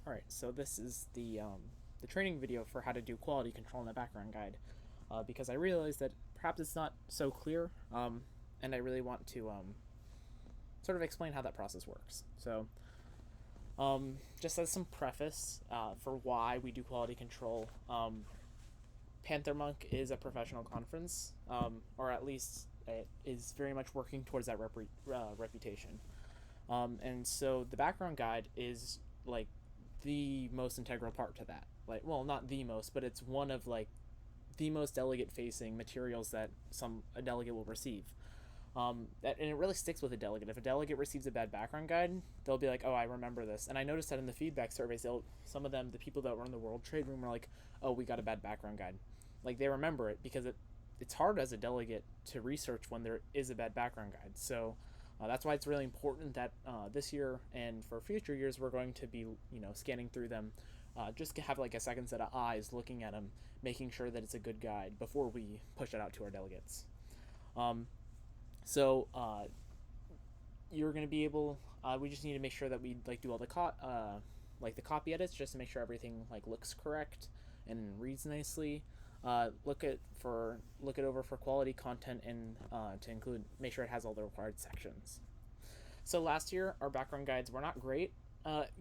Alright, so this is the training video for how to do quality control in the background guide, because I realized that perhaps it's not so clear, and I really want to sort of explain how that process works. So, just as some preface for why we do quality control, PantherMUNC is a professional conference, or at least it is very much working towards that reputation. And so the background guide is like the most integral part to that. Like, well, not the most, but it's one of like the most delegate facing materials that a delegate will receive. And it really sticks with a delegate. If a delegate receives a bad background guide, they'll be like, "Oh, I remember this." And I noticed that in the feedback surveys, some of them, the people that were in the World Trade Room, were like, "Oh, we got a bad background guide." Like they remember it because it's hard as a delegate to research when there is a bad background guide. So that's why it's really important that this year and for future years we're going to be scanning through them, just to have like a second set of eyes looking at them, making sure that it's a good guide before we push it out to our delegates. So you're going to be able. We just need to make sure that we like do all the the copy edits just to make sure everything like looks correct and reads nicely. Look it over for quality content and to include make sure it has all the required sections. So last year our background guides were not great.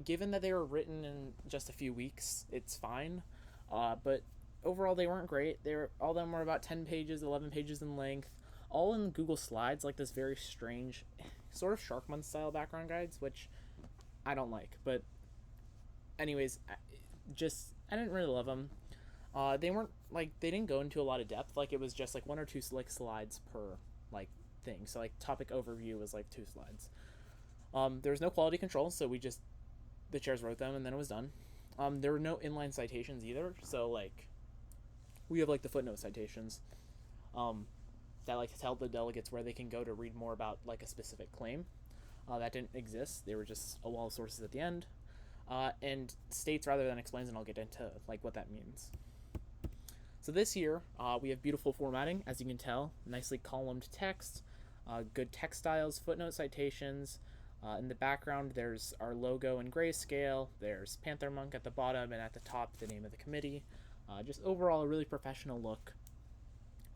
Given that they were written in just a few weeks, it's fine. But overall they weren't great. All of them were about 10 pages, 11 pages in length, all in Google Slides, like this very strange sort of Sharkman style background guides, which I don't like. But anyways, I didn't really love them. They weren't like they didn't go into a lot of depth. Like it was just like one or two like slides per like thing. So like topic overview was like 2 slides. There was no quality control, so the chairs wrote them and then it was done. There were no inline citations either. So like we have like the footnote citations, that like to tell the delegates where they can go to read more about like a specific claim. That didn't exist. They were just a wall of sources at the end, and states rather than explains, and I'll get into like what that means. So this year, we have beautiful formatting, as you can tell, nicely columned text, good text styles, footnote citations. In the background, there's our logo in grayscale. There's PantherMUNC at the bottom, and at the top, the name of the committee. Just overall, a really professional look.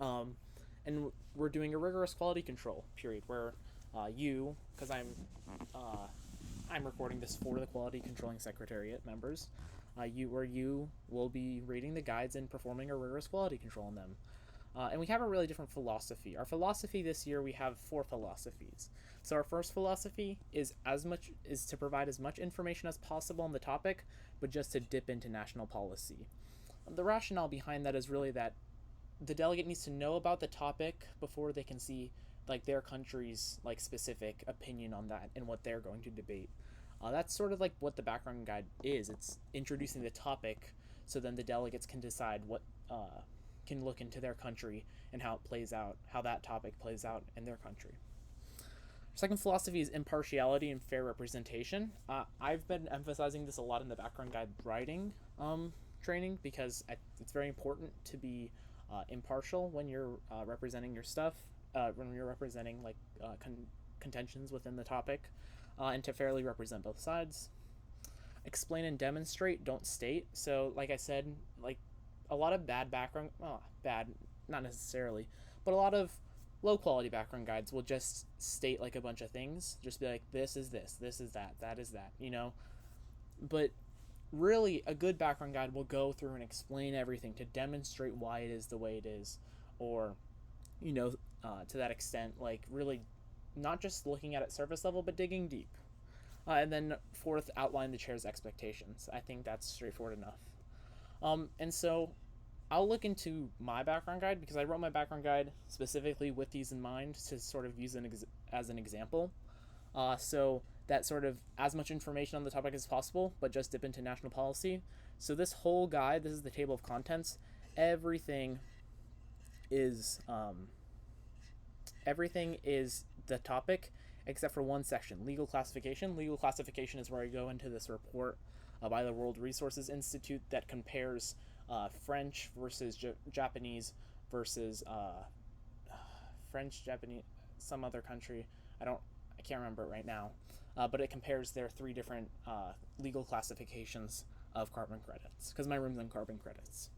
And we're doing a rigorous quality control period where because I'm recording this for the Quality Controlling Secretariat members. You will be reading the guides and performing a rigorous quality control on them. And we have a really different philosophy. Our philosophy this year, we have 4 philosophies. So our first philosophy is to provide as much information as possible on the topic, but just to dip into national policy. The rationale behind that is really that the delegate needs to know about the topic before they can see like their country's like specific opinion on that and what they're going to debate. That's sort of like what the background guide is. It's introducing the topic, so then the delegates can decide what can look into their country and how that topic plays out in their country. Second philosophy is impartiality and fair representation. I've been emphasizing this a lot in the background guide writing training because it's very important to be impartial when you're representing your stuff, when you're representing like contentions within the topic, and to fairly represent both sides. Explain and demonstrate, don't state. So like I said, like a lot of bad, not necessarily, but a lot of low quality background guides will just state like a bunch of things, just be like, this is that, that is that, but really a good background guide will go through and explain everything to demonstrate why it is the way it is, or to that extent, like really not just looking at it surface level but digging deep. And then fourth, outline the chair's expectations. I think that's straightforward enough. And so I'll look into my background guide because I wrote my background guide specifically with these in mind to sort of use as an example. So that sort of as much information on the topic as possible, but just dip into national policy. So this whole guide, this is the table of contents. Everything is the topic except for one section, legal classification. Legal classification is where I go into this report by the World Resources Institute that compares French versus Japanese versus French, Japanese, some other country. I can't remember it right now. but it compares their three different legal classifications of carbon credits, because my room's in carbon credits.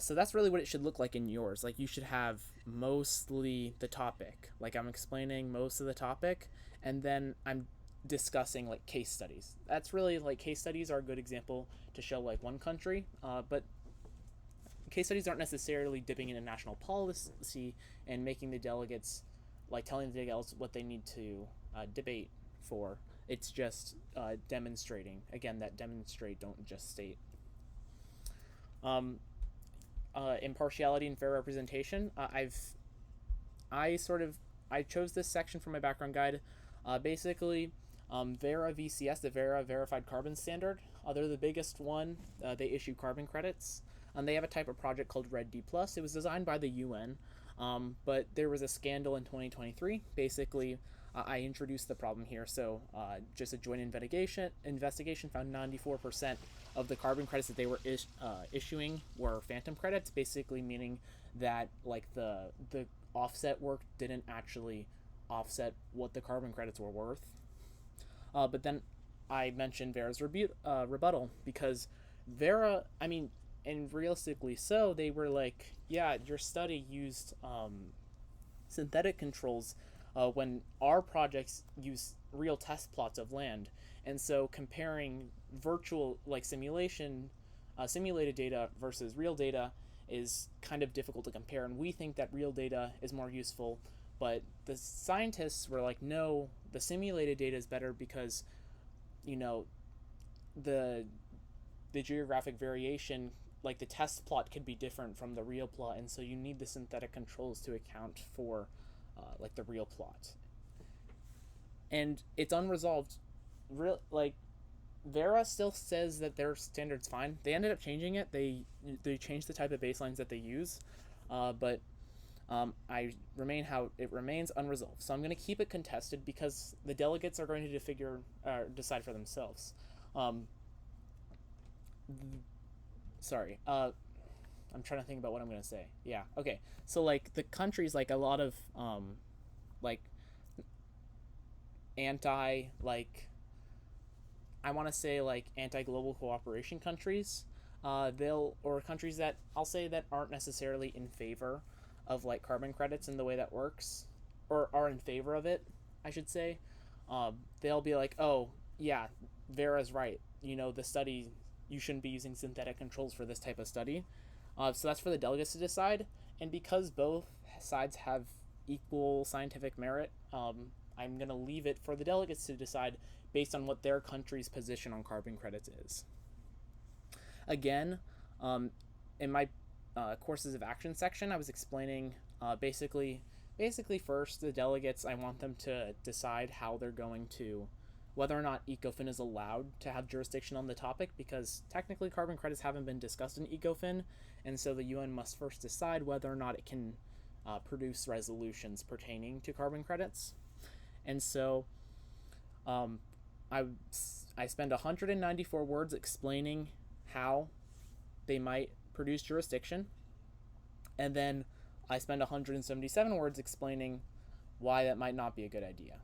So that's really what it should look like in yours. Like, you should have mostly the topic. Like, I'm explaining most of the topic, and then I'm discussing like case studies. That's really, like, case studies are a good example to show like one country, but case studies aren't necessarily dipping into national policy and making the delegates, like, telling the delegates what they need to debate for. It's just demonstrating. Again, that demonstrate, don't just state. Impartiality and fair representation. I chose this section from my background guide. Basically, Vera VCS, the Vera Verified Carbon Standard. They're the biggest one. They issue carbon credits. They have a type of project called Red D+. It was designed by the UN, but there was a scandal in 2023. Basically, I introduced the problem here. So just a joint investigation found 94% of the carbon credits that they were issuing were phantom credits, basically meaning that, like, the offset work didn't actually offset what the carbon credits were worth. But then I mentioned Vera's rebuttal, because Vera, I mean, and realistically so, they were like, yeah, your study used synthetic controls when our projects use real test plots of land. And so comparing virtual, like, simulated data versus real data is kind of difficult to compare. And we think that real data is more useful. But the scientists were like, no, the simulated data is better because, you know, the geographic variation, like, the test plot could be different from the real plot, and so you need the synthetic controls to account for like the real plot. And it's unresolved. Like, Vera still says that their standard's fine. They ended up changing it. They changed the type of baselines that they use, but I remain how it remains unresolved. So I'm going to keep it contested because the delegates are going to decide for themselves. Sorry. I'm trying to think about what I'm going to say. Yeah. Okay. So, like, the countries, like, a lot of like anti, like, I want to say, like, anti-global cooperation countries, or countries that I'll say that aren't necessarily in favor of, like, carbon credits and the way that works, or are in favor of it, I should say. They'll be like, oh yeah, Vera's right. You know, the study, you shouldn't be using synthetic controls for this type of study. So that's for the delegates to decide. And because both sides have equal scientific merit, I'm going to leave it for the delegates to decide based on what their country's position on carbon credits is. Again, in my courses of action section, I was explaining basically first, the delegates, I want them to decide how they're going to, whether or not ECOFIN is allowed to have jurisdiction on the topic, because technically carbon credits haven't been discussed in ECOFIN, and so the UN must first decide whether or not it can produce resolutions pertaining to carbon credits. And so I spend 194 words explaining how they might produce jurisdiction, and then I spend 177 words explaining why that might not be a good idea,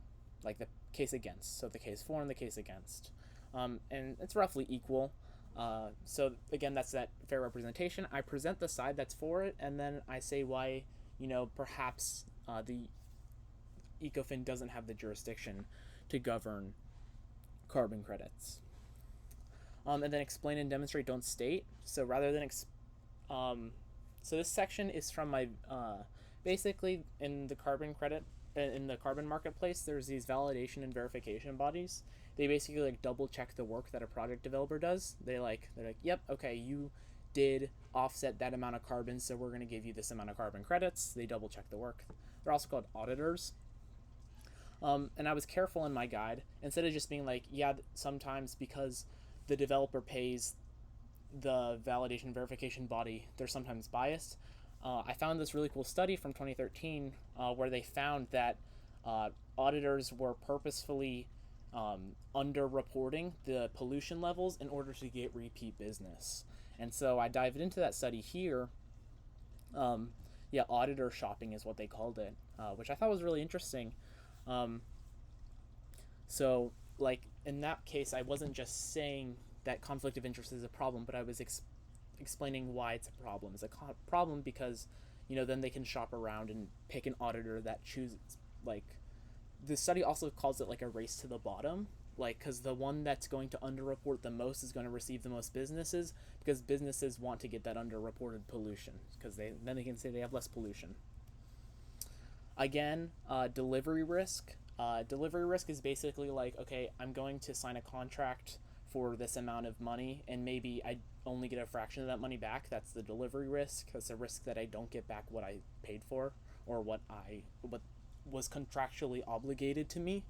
like the case against, so the case for and the case against, and it's roughly equal. So again, that's that fair representation. I present the side that's for it, and then I say why, perhaps the ECOFIN doesn't have the jurisdiction to govern carbon credits. And then explain and demonstrate, don't state. So rather than so this section is from my basically in the carbon marketplace, there's these validation and verification bodies. They basically, like, double check the work that a project developer does. They're like, yep, okay, you did offset that amount of carbon, so we're going to give you this amount of carbon credits. They double check the work. They're also called auditors. And I was careful in my guide, instead of just being like, yeah, sometimes because the developer pays the validation verification body, they're sometimes biased. I found this really cool study from 2013 where they found that auditors were purposefully underreporting the pollution levels in order to get repeat business. And so I dived into that study here. Auditor shopping is what they called it, which I thought was really interesting. So, like, in that case, I wasn't just saying that conflict of interest is a problem, but I was explaining why it's a problem. It's a problem because, then they can shop around and pick an auditor that chooses, like, the study also calls it like a race to the bottom, like, because the one that's going to underreport the most is going to receive the most businesses, because businesses want to get that underreported pollution, because then they can say they have less pollution. Again, delivery risk. Delivery risk is basically like, okay, I'm going to sign a contract for this amount of money, and maybe I only get a fraction of that money back. That's the delivery risk. That's a risk that I don't get back what I paid for, or what was contractually obligated to me.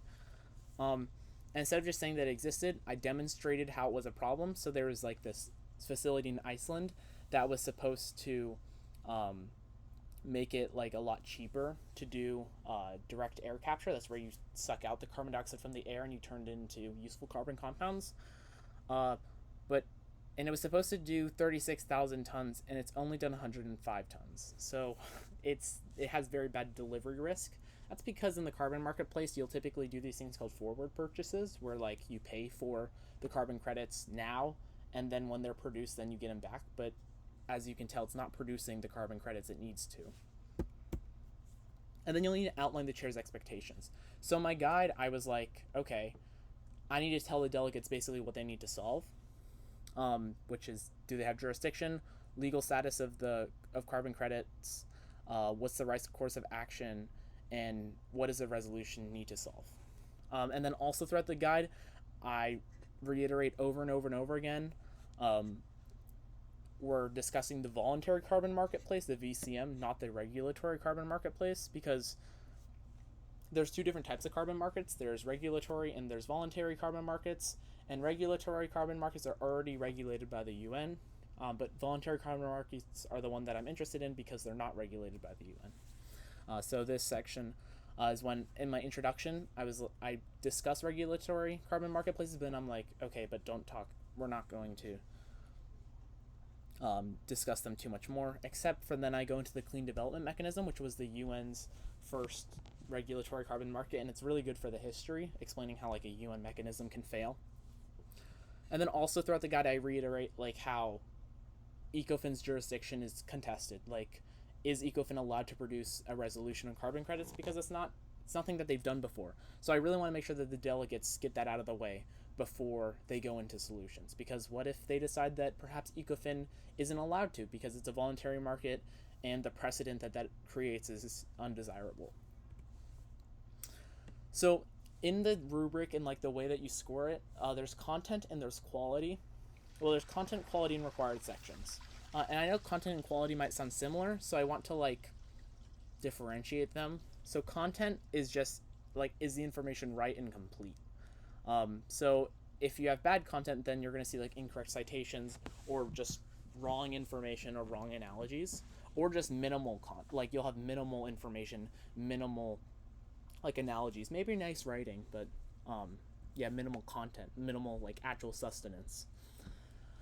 Instead of just saying that it existed, I demonstrated how it was a problem. So there was like this facility in Iceland that was supposed to make it like a lot cheaper to do direct air capture. That's where you suck out the carbon dioxide from the air and you turn it into useful carbon compounds. But and it was supposed to do 36,000 tons, and it's only done 105 tons. So it has very bad delivery risk. That's because in the carbon marketplace, you'll typically do these things called forward purchases, where like you pay for the carbon credits now, and then when they're produced, then you get them back. But as you can tell, it's not producing the carbon credits it needs to. And then you'll need to outline the chair's expectations. So my guide, I was like, okay, I need to tell the delegates basically what they need to solve, which is, do they have jurisdiction, legal status of carbon credits, what's the right course of action, and what does the resolution need to solve. And then also throughout the guide, I reiterate over and over and over again, we're discussing the voluntary carbon marketplace, the VCM, not the regulatory carbon marketplace, because there's two different types of carbon markets. There's regulatory and there's voluntary carbon markets, and regulatory carbon markets are already regulated by the UN, but voluntary carbon markets are the one that I'm interested in because they're not regulated by the UN. So this section is when, in my introduction, I discuss regulatory carbon marketplaces, but then I'm like, okay, but we're not going to discuss them too much more, except for then I go into the Clean Development Mechanism, which was the UN's first regulatory carbon market, and it's really good for the history, explaining how like a UN mechanism can fail. And then also throughout the guide, I reiterate like how ECOFIN's jurisdiction is contested. Like, is ECOFIN allowed to produce a resolution on carbon credits? Because it's nothing that they've done before. So I really want to make sure that the delegates get that out of the way before they go into solutions. Because what if they decide that perhaps ECOFIN isn't allowed to because it's a voluntary market and the precedent that creates is undesirable? So in the rubric and like the way that you score it, there's content and there's quality. Well, there's content, quality, and required sections. And I know content and quality might sound similar, so I want to like differentiate them. So content is just like, is the information right and complete? So if you have bad content, then you're going to see like incorrect citations or just wrong information or wrong analogies, or just minimal like you'll have minimal information, minimal like analogies, maybe nice writing, but minimal content, minimal like actual sustenance.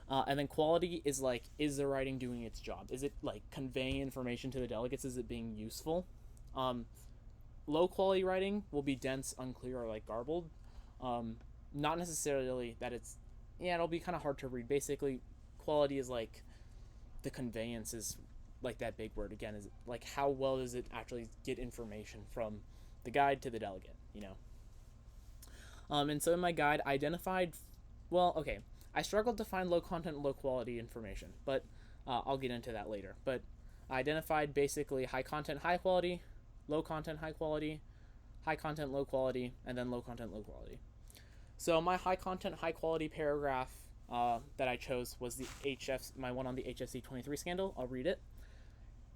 And then quality is like, is the writing doing its job? Is it like conveying information to the delegates? Is it being useful? Low quality writing will be dense, unclear, or like garbled. Not necessarily that it'll be kind of hard to read. Basically, quality is like the conveyance is like that big word again, is like how well does it actually get information from the guide to the delegate, and so in my guide I identified, I struggled to find low content, low quality information, but I'll get into that later. But I identified basically high content, high quality, low content, high quality, high content, low quality, and then low content, low quality. So my high content, high quality paragraph that I chose was my one on the HFC 23 scandal. I'll read it.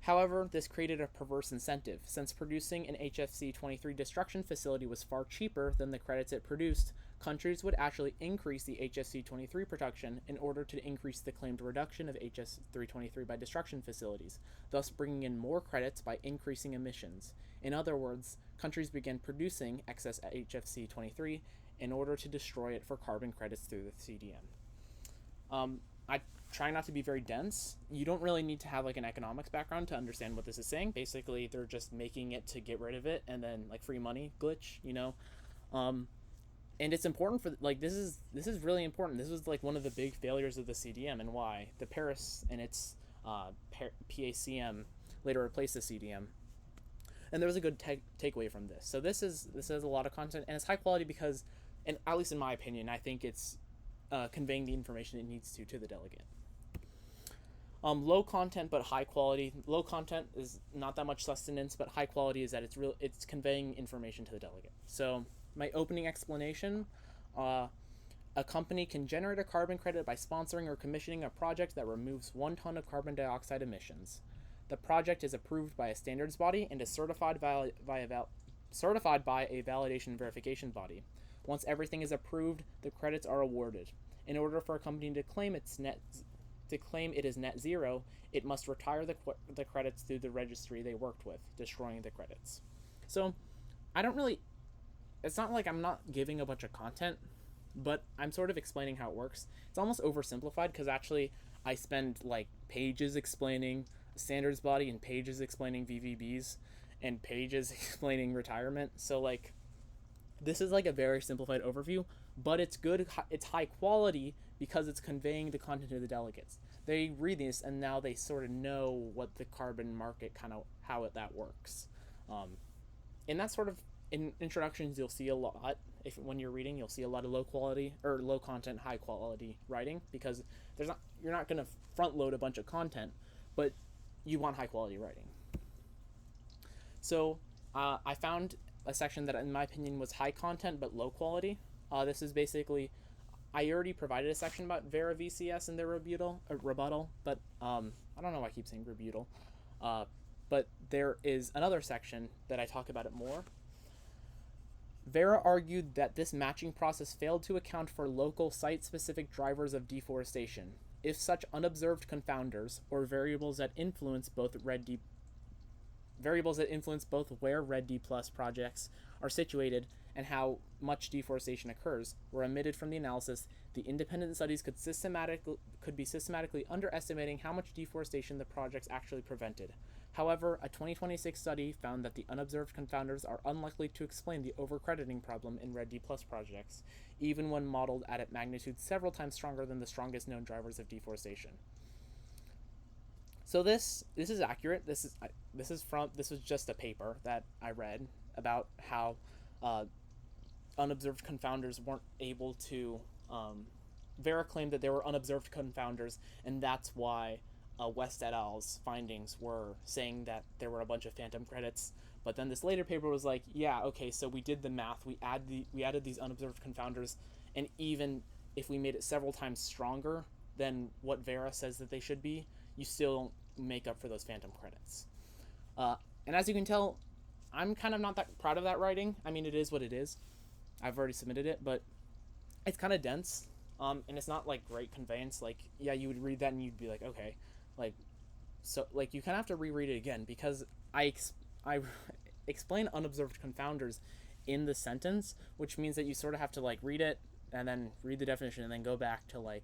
However, this created a perverse incentive. Since producing an HFC 23 destruction facility was far cheaper than the credits it produced, countries would actually increase the HFC 23 production in order to increase the claimed reduction of HFC 23 by destruction facilities, thus bringing in more credits by increasing emissions. In other words, countries began producing excess HFC 23 in order to destroy it for carbon credits through the CDM. I try not to be very dense. You don't really need to have like an economics background to understand what this is saying. Basically, they're just making it to get rid of it, and then like free money glitch, And it's important for like this is really important. This was like one of the big failures of the CDM, and why the Paris and its PACM later replaced the CDM. And there was a good takeaway from this. So this is a lot of content, and it's high quality because, and at least in my opinion, I think it's conveying the information it needs to the delegate. Low content but high quality. Low content is not that much sustenance, but high quality is that it's conveying information to the delegate. So my opening explanation, a company can generate a carbon credit by sponsoring or commissioning a project that removes 1 ton of carbon dioxide emissions. The project is approved by a standards body and is certified by a validation and verification body. Once everything is approved, the credits are awarded. In order for a company to claim it is net zero, it must retire the credits through the registry they worked with, destroying the credits. So, it's not like I'm not giving a bunch of content, but I'm sort of explaining how it works. It's almost oversimplified because actually I spend like pages explaining standards body and pages explaining VVBs and pages explaining retirement. So like this is like a very simplified overview, but it's good. It's high quality because it's conveying the content to the delegates. They read this and now they sort of know what the carbon market how that works. And that's sort of in introductions you'll see a lot. When you're reading, you'll see a lot of low quality or low content, high quality writing because you're not going to front load a bunch of content, but you want high quality writing. So I found a section that in my opinion was high content but low quality. This is basically, I already provided a section about Vera VCS and their rebuttal, but I don't know why I keep saying rebuttal. But there is another section that I talk about it more. Vera argued that this matching process failed to account for local site-specific drivers of deforestation. If such unobserved confounders, or variables that influence both where Red D plus projects are situated and how much deforestation occurs, were omitted from the analysis, the independent studies could be systematically underestimating how much deforestation the projects actually prevented. However, a 2026 study found that the unobserved confounders are unlikely to explain the overcrediting problem in Red D plus projects, even when modeled at a magnitude several times stronger than the strongest known drivers of deforestation. So this is accurate. This was just a paper that I read about how unobserved confounders weren't able to. Vera claimed that there were unobserved confounders, and that's why West et al.'s findings were saying that there were a bunch of phantom credits. But then this later paper was like, yeah, okay, so we did the math, we added these unobserved confounders, and even if we made it several times stronger than what Vera says that they should be, you still don't make up for those phantom credits. And as you can tell, I'm kind of not that proud of that writing. I mean, it is what it is. I've already submitted it, but it's kind of dense, and it's not like great conveyance. Like, yeah, you would read that and you'd be like, okay, like, so like you kind of have to reread it again because I explain unobserved confounders in the sentence, which means that you sort of have to like read it and then read the definition and then go back to like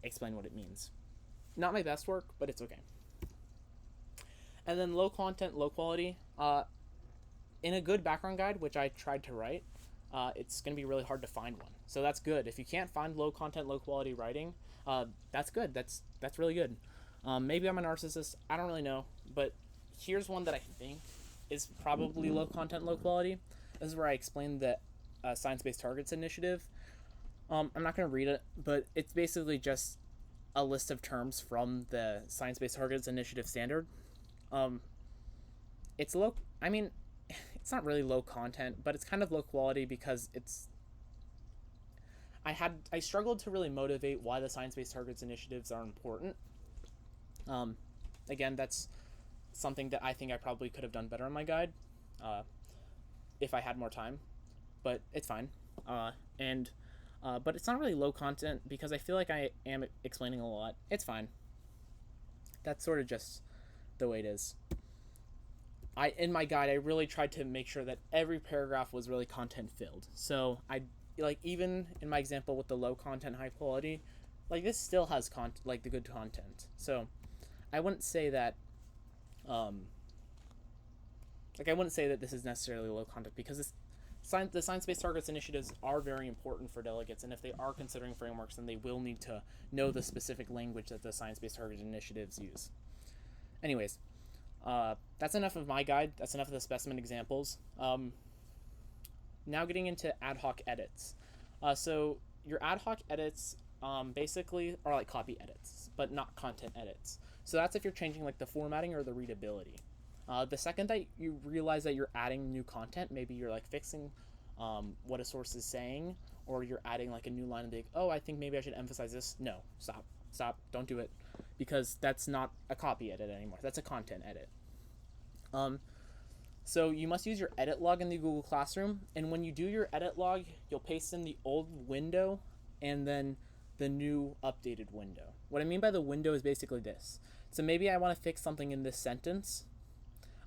explain what it means. Not my best work, but it's okay. And then low content, low quality. In a good background guide, which I tried to write, it's going to be really hard to find one. So that's good. If you can't find low content, low quality writing, that's good. That's really good. Maybe I'm a narcissist. I don't really know. But here's one that I think is probably low content, low quality. This is where I explain the Science-Based Targets Initiative. I'm not going to read it, but it's basically just a list of terms from the Science-Based Targets Initiative standard. It's low. I mean, it's not really low content, but it's kind of low quality because I struggled to really motivate why the Science-Based Targets Initiatives are important. Again, that's something that I think I probably could have done better in my guide, if I had more time, but it's fine. But it's not really low content because I feel like I am explaining a lot. It's fine. That's sort of just the way it is. In my guide, I really tried to make sure that every paragraph was really content filled. So even in my example with the low content, high quality, like this still has the good content. So I wouldn't say that, I wouldn't say that this is necessarily low content because the science-based targets initiatives are very important for delegates, and if they are considering frameworks, then they will need to know the specific language that the science-based target initiatives use. Anyways, that's enough of my guide. That's enough of the specimen examples. Now getting into ad hoc edits. So your ad hoc edits basically are like copy edits, but not content edits. So that's if you're changing like the formatting or the readability. The second that you realize that you're adding new content, maybe you're like fixing what a source is saying, or you're adding like a new line and be like, oh, I think maybe I should emphasize this. No, stop, don't do it, because that's not a copy edit anymore. That's a content edit. So you must use your edit log in the Google Classroom, and when you do your edit log, you'll paste in the old window and then the new updated window. What I mean by the window is basically this. So maybe I want to fix something in this sentence.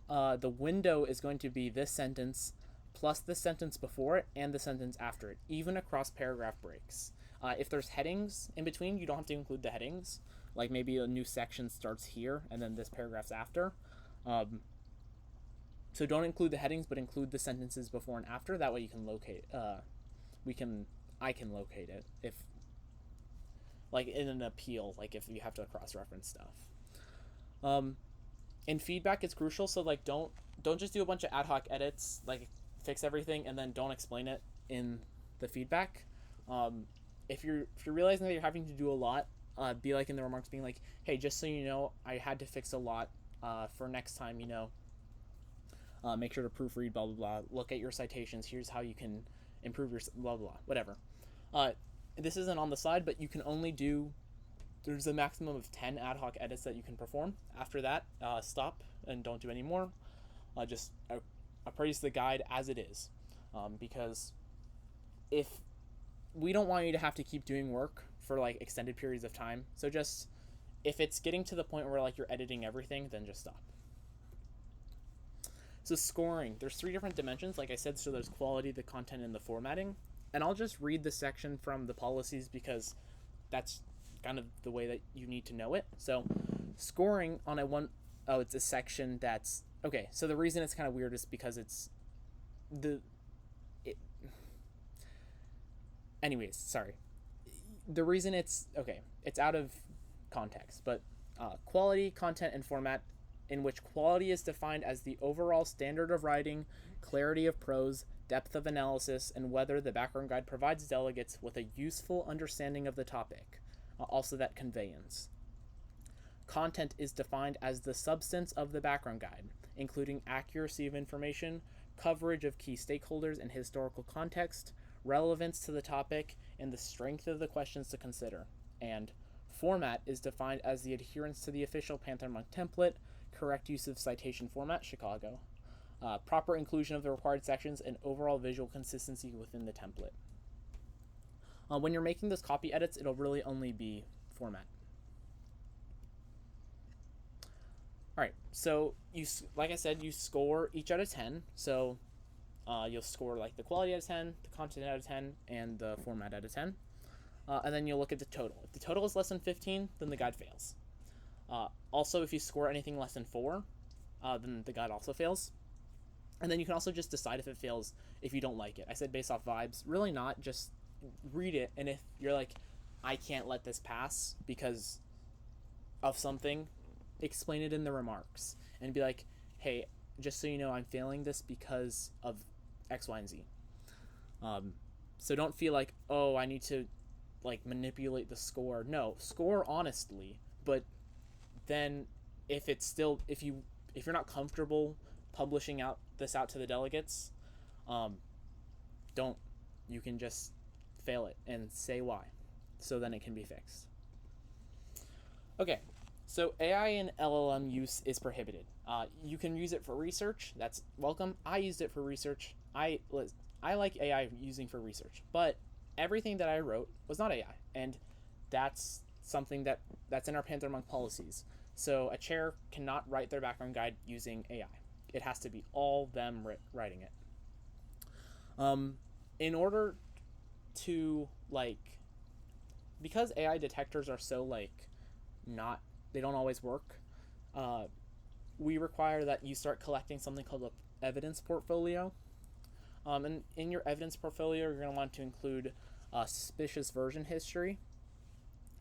The window is going to be this sentence plus the sentence before it and the sentence after it, even across paragraph breaks. If there's headings in between, you don't have to include the headings. Like maybe a new section starts here and then this paragraph's after. So don't include the headings, but include the sentences before and after. That way you can locate. I can locate it if, like in an appeal, like if you have to cross-reference stuff. In feedback, it's crucial. So like don't just do a bunch of ad hoc edits, like fix everything and then don't explain it in the feedback. If you're realizing that you're having to do a lot, be like in the remarks, being like, hey, just so you know, I had to fix a lot. For next time, make sure to proofread, blah, blah, blah. Look at your citations. Here's how you can improve your blah, blah, blah, whatever. This isn't on the slide, but you can only do, there's a maximum of 10 ad hoc edits that you can perform. After that, stop and don't do any more. Just appraise the guide as it is. Because if we don't want you to have to keep doing work for like extended periods of time. So just, if it's getting to the point where like you're editing everything, then just stop. So scoring, there's 3 different dimensions, like I said. So there's quality, the content, and the formatting. And I'll just read the section from the policies because that's kind of the way that you need to know it. So scoring on it's a section that's, okay, so the reason it's kind of weird is because anyways, sorry. The reason it's out of context, but quality, content, and format, in which quality is defined as the overall standard of writing, clarity of prose, depth of analysis, and whether the background guide provides delegates with a useful understanding of the topic, also that conveyance. Content is defined as the substance of the background guide, including accuracy of information, coverage of key stakeholders and historical context, relevance to the topic, and the strength of the questions to consider. And format is defined as the adherence to the official PantherMUNC template, correct use of citation format, Chicago, proper inclusion of the required sections, and overall visual consistency within the template. When you're making those copy edits, it'll really only be format. All right, so like I said, you score each out of 10. So you'll score like the quality out of 10, the content out of 10, and the format out of 10. And then you'll look at the total. If the total is less than 15, then the guide fails. Also, if you score anything less than 4, then the guide also fails. And then you can also just decide if it fails if you don't like it. I said based off vibes. Really not. Just read it, and if you're like, I can't let this pass because of something, explain it in the remarks. And be like, hey, just so you know, I'm failing this because of X, Y, and Z. So don't feel like, oh, I need to like manipulate the score. No, score honestly, but then if you're not comfortable publishing this out to the delegates, you can just fail it and say why, so then it can be fixed. Okay, so AI and LLM use is prohibited. You can use it for research. That's welcome. I used it for research. I like AI using for research, but everything that I wrote was not AI, and that's something that's in our PantherMUNC policies. So a chair cannot write their background guide using AI. It has to be all them writing it. In order to because AI detectors are so they don't always work, we require that you start collecting something called an evidence portfolio. And in your evidence portfolio, you're going to want to include suspicious version history,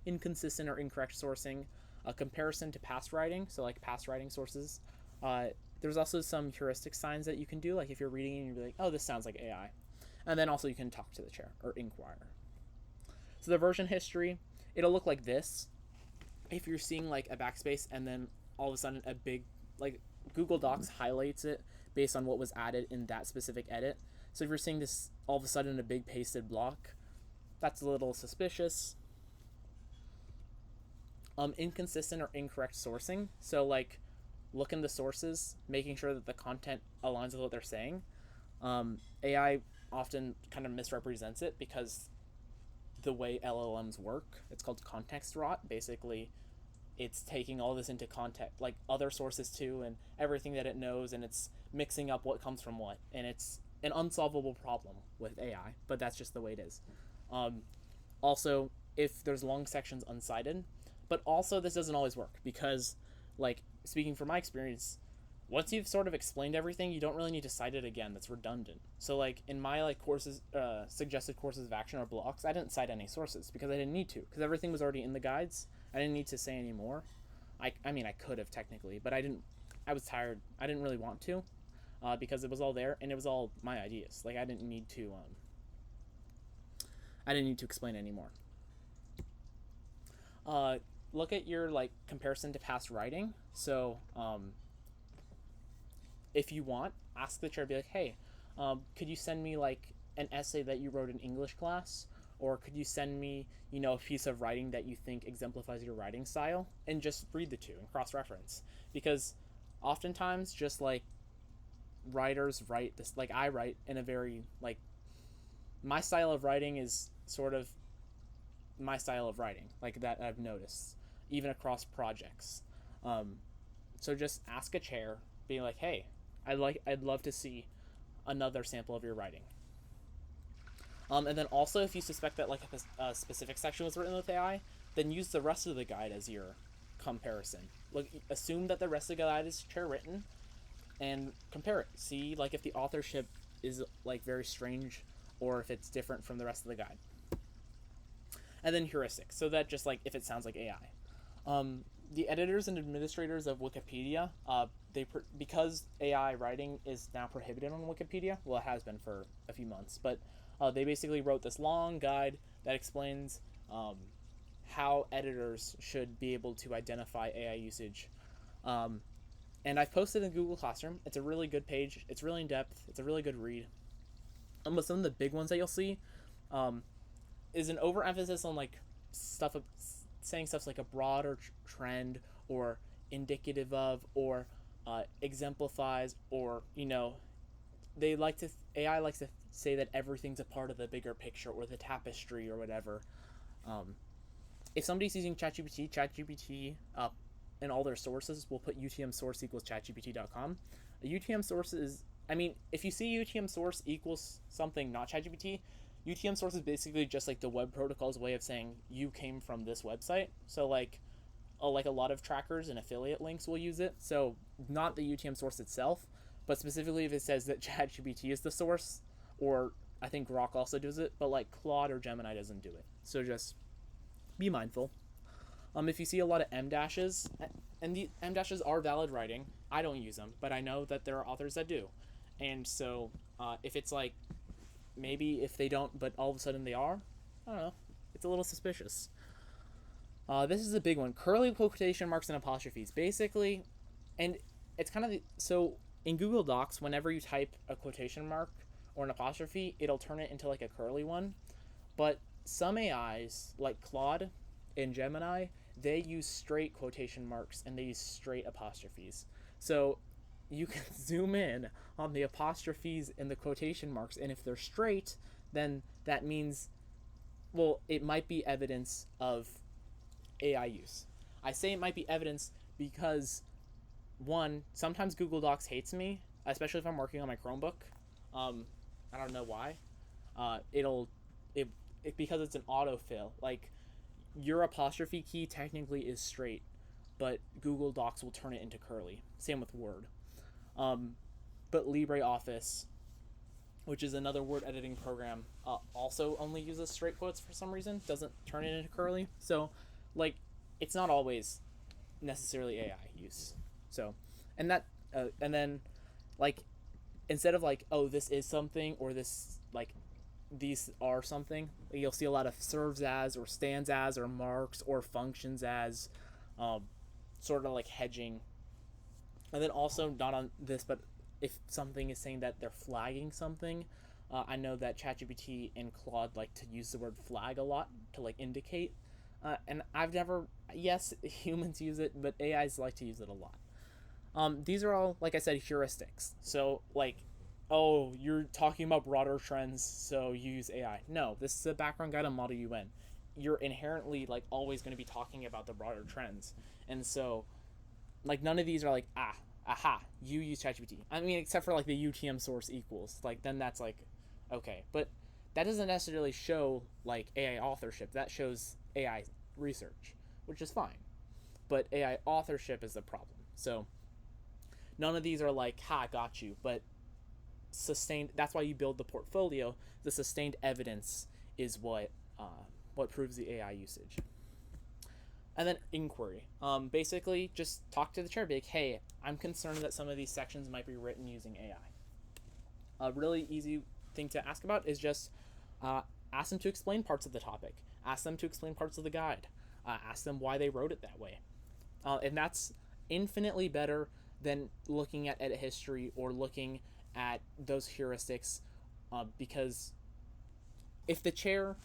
inconsistent or incorrect sourcing, a comparison to past writing, so like past writing sources. There's also some heuristic signs that you can do, like if you're reading and you're like, oh, this sounds like AI. And then also you can talk to the chair or inquire. So the version history, it'll look like this. If you're seeing like a backspace and then all of a sudden a big, like Google Docs highlights it based on what was added in that specific edit. So if you're seeing this all of a sudden a big pasted block, that's a little suspicious. Inconsistent or incorrect sourcing. So like look in the sources, making sure that the content aligns with what they're saying. AI often kind of misrepresents it because the way LLMs work, it's called context rot. Basically, it's taking all this into context, like other sources too, and everything that it knows, and it's mixing up what comes from what, and it's an unsolvable problem with AI, but that's just the way it is. Also, if there's long sections unsighted, but also this doesn't always work because, like, speaking from my experience, once you've sort of explained everything, you don't really need to cite it again. That's redundant. So like in my like courses, suggested courses of action or blocks, I didn't cite any sources because I didn't need to, because everything was already in the guides. I didn't need to say any more. I mean I could have technically, but I didn't. I was tired. I didn't really want to, because it was all there and it was all my ideas. Like I didn't need to. I didn't need to explain anymore. Look at your like comparison to past writing. So if you want, ask the chair, be like, hey, could you send me like an essay that you wrote in English class, or could you send me, a piece of writing that you think exemplifies your writing style, and just read the two and cross-reference. Because oftentimes just like writers write this, like I write in a very like, my style of writing is sort of my style of writing, like that I've noticed even across projects. So just ask a chair, being like, hey, I'd love to see another sample of your writing. And then also, if you suspect that like a specific section was written with AI, then use the rest of the guide as your comparison. Assume that the rest of the guide is chair written, and compare it. See like if the authorship is like very strange, or if it's different from the rest of the guide. And then heuristics, so that just like if it sounds like AI. The editors and administrators of Wikipedia, because AI writing is now prohibited on Wikipedia. Well, it has been for a few months, but they basically wrote this long guide that explains how editors should be able to identify AI usage. And I've posted in Google Classroom. It's a really good page. It's really in depth. It's a really good read. But some of the big ones that you'll see is an overemphasis on like saying stuff's like a broader trend, or indicative of, or exemplifies, or they like to AI likes to say that everything's a part of the bigger picture or the tapestry or whatever. If somebody's using ChatGPT and all their sources will put UTM source equals chatgpt.com. A UTM source is, if you see UTM source equals something not ChatGPT, UTM source is basically just like the web protocol's way of saying you came from this website. So like a lot of trackers and affiliate links will use it. So not the UTM source itself, but specifically if it says that ChatGPT is the source, or I think Grok also does it, but like Claude or Gemini doesn't do it. So just be mindful. If you see a lot of M dashes, and the M dashes are valid writing, I don't use them, but I know that there are authors that do. And so if it's like, maybe if they don't, but all of a sudden they are, I don't know, it's a little suspicious. This is a big one. Curly quotation marks and apostrophes. Basically, and it's kind of so in Google Docs, whenever you type a quotation mark or an apostrophe, it'll turn it into like a curly one. But some AIs, like Claude and Gemini, they use straight quotation marks and they use straight apostrophes. So you can zoom in on the apostrophes and the quotation marks, and if they're straight, then that means, well, it might be evidence of AI use. I say it might be evidence because, one, sometimes Google Docs hates me, especially if I'm working on my Chromebook. I don't know why. Because it's an autofill. Like, your apostrophe key technically is straight, but Google Docs will turn it into curly. Same with Word. But LibreOffice, which is another word editing program, also only uses straight quotes for some reason, doesn't turn it into curly. So, like, it's not always necessarily AI use. So, and that, and then, like, instead of like, oh, this is something, or this, like, these are something, you'll see a lot of serves as, or stands as, or marks, or functions as, sort of like hedging. And then also, not on this, but if something is saying that they're flagging something, I know that ChatGPT and Claude like to use the word flag a lot to like indicate. And I've never, yes, humans use it, but AIs like to use it a lot. These are all, like I said, heuristics. So, like, oh, you're talking about broader trends, so you use AI. No, this is a background guide on Model UN. You're inherently, like, always going to be talking about the broader trends. And so, like, none of these are like, aha, you use ChatGPT. I mean, except for, like, the UTM source equals. Like, then that's, like, okay. But that doesn't necessarily show, like, AI authorship. That shows AI research, which is fine. But AI authorship is the problem. So, none of these are like, ha, got you. But sustained, that's why you build the portfolio. The sustained evidence is what proves the AI usage. And then inquiry. Basically, just talk to the chair. Be like, hey, I'm concerned that some of these sections might be written using AI. A really easy thing to ask about is just ask them to explain parts of the topic. Ask them to explain parts of the guide. Ask them why they wrote it that way. And that's infinitely better than looking at edit history or looking at those heuristics, because if the chair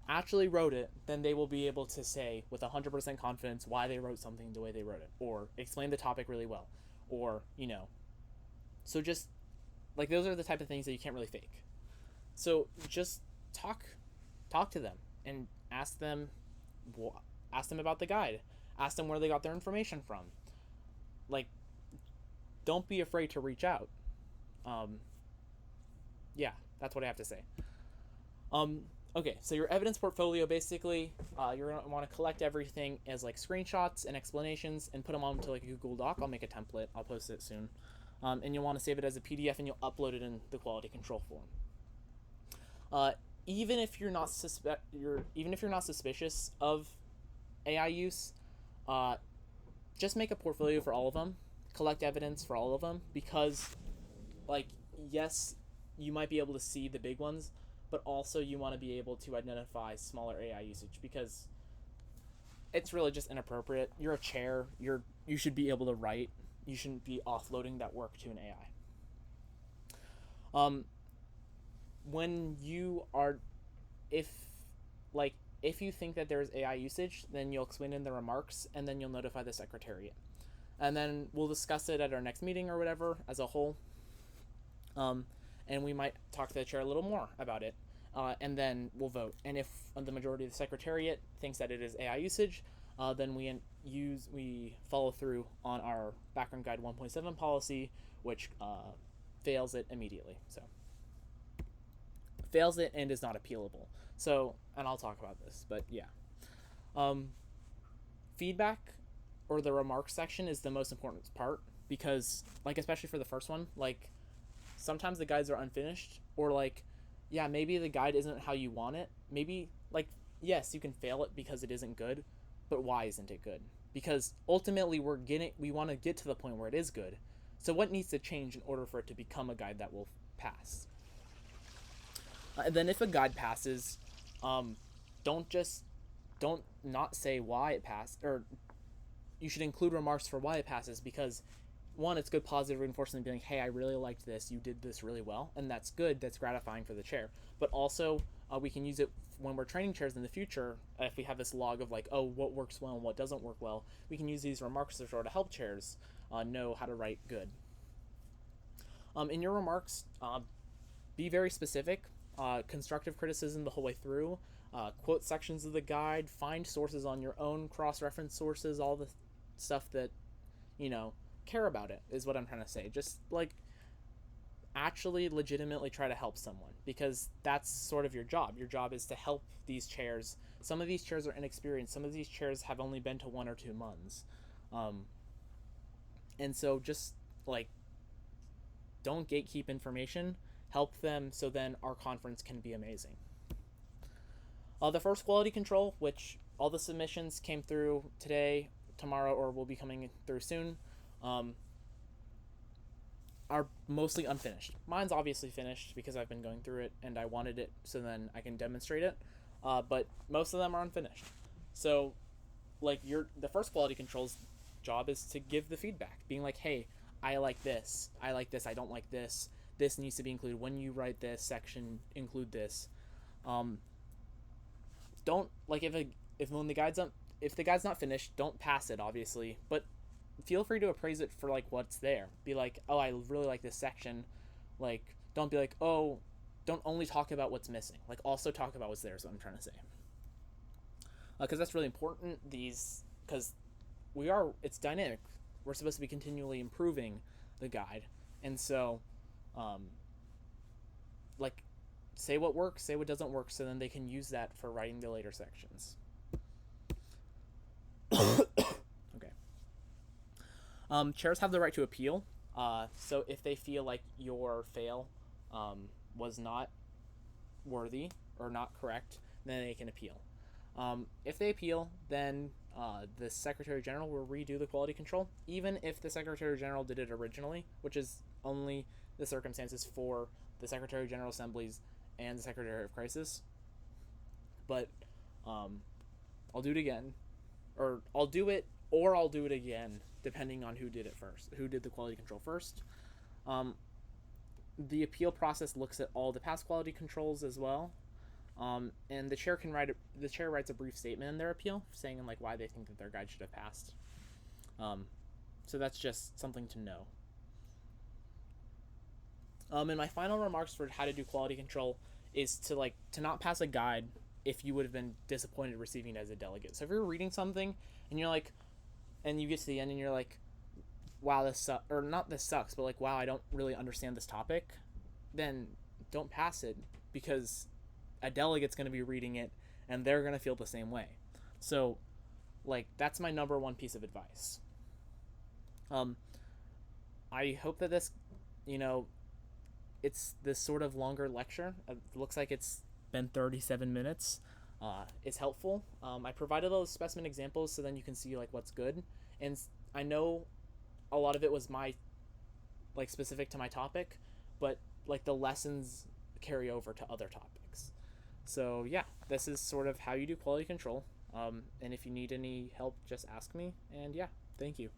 actually wrote it, then they will be able to say with 100% confidence why they wrote something the way they wrote it, or explain the topic really well, or, so just, like, those are the type of things that you can't really fake. So just talk to them and ask them about the guide. Ask them where they got their information from. Like, don't be afraid to reach out. Yeah, that's what I have to say. Okay, so your evidence portfolio, basically, you're going to want to collect everything as, like, screenshots and explanations and put them onto, like, a Google Doc. I'll make a template. I'll post it soon. And you'll want to save it as a PDF, and you'll upload it in the quality control form. Even if you're not suspicious of AI use, just make a portfolio for all of them. Collect evidence for all of them, because, like, yes, you might be able to see the big ones, but also you want to be able to identify smaller AI usage, because it's really just inappropriate. You're a chair. You should be able to write. You shouldn't be offloading that work to an AI. When you are, if you think that there is AI usage, then you'll explain in the remarks, and then you'll notify the secretariat. And then we'll discuss it at our next meeting or whatever as a whole. And we might talk to the chair a little more about it. And then we'll vote. And if the majority of the secretariat thinks that it is AI usage, then we follow through on our background guide 1.7 policy, which fails it immediately. So fails it and is not appealable. So, and I'll talk about this, but yeah. Feedback or the remarks section is the most important part, because, like, especially for the first one, like, sometimes the guides are unfinished, or, like, yeah, maybe the guide isn't how you want it. Maybe, like, yes, you can fail it because it isn't good, but why isn't it good? Because ultimately we want to get to the point where it is good. So what needs to change in order for it to become a guide that will pass? And then if a guide passes, don't not say why it passed, or you should include remarks for why it passes, because one, it's good positive reinforcement, being, hey, I really liked this, you did this really well, and that's good, that's gratifying for the chair. But also, we can use it when we're training chairs in the future. If we have this log of, like, oh, what works well and what doesn't work well, we can use these remarks to sort of help chairs know how to write good. In your remarks, be very specific. Constructive criticism the whole way through. Quote sections of the guide. Find sources on your own. Cross-reference sources. All the stuff that, care about it is what I'm trying to say. Just, like, actually legitimately try to help someone, because that's sort of your job. Your job is to help these chairs. Some of these chairs are inexperienced. Some of these chairs have only been to 1 or 2 months. And so just, like, don't gatekeep information. help them so then our conference can be amazing. The first quality control, which all the submissions came through today, tomorrow, or will be coming through soon, are mostly unfinished. Mine's obviously finished because I've been going through it and I wanted it so then I can demonstrate it, but most of them are unfinished. So, like, the first quality control's job is to give the feedback, being like, hey, I like this, I don't like this needs to be included. When you write this section, include this. Don't, like, if the guide's not finished, don't pass it, obviously, but feel free to appraise it for, like, what's there. Be like, oh, I really like this section. Like, don't be like, oh, don't only talk about what's missing. Like, also talk about what's there, is what I'm trying to say. Because that's really important, because it's dynamic. We're supposed to be continually improving the guide. And so, like, say what works, say what doesn't work, so then they can use that for writing the later sections. Okay. Chairs have the right to appeal. So if they feel like your fail was not worthy or not correct, then they can appeal. If they appeal, then the Secretary General will redo the quality control, even if the Secretary General did it originally, which is only the circumstances for the Secretary General Assemblies and the Secretary of Crisis. But I'll do it again, or I'll do it again, depending on who did it first, who did the quality control first. The appeal process looks at all the past quality controls as well. And the chair writes a brief statement in their appeal, saying like why they think that their guide should have passed. So that's just something to know. And my final remarks for how to do quality control is to not pass a guide if you would have been disappointed receiving it as a delegate. So if you're reading something and you're like, and you get to the end and you're like, wow, this sucks, or not this sucks, but like, wow, I don't really understand this topic, then don't pass it, because a delegate's going to be reading it and they're going to feel the same way. So, like, that's my number one piece of advice. I hope that this, it's this sort of longer lecture. It looks like it's been 37 minutes. It's helpful. I provided those specimen examples so then you can see like what's good. And I know a lot of it was specific to my topic, but like the lessons carry over to other topics. So yeah, this is sort of how you do quality control. And if you need any help, just ask me. And yeah, thank you.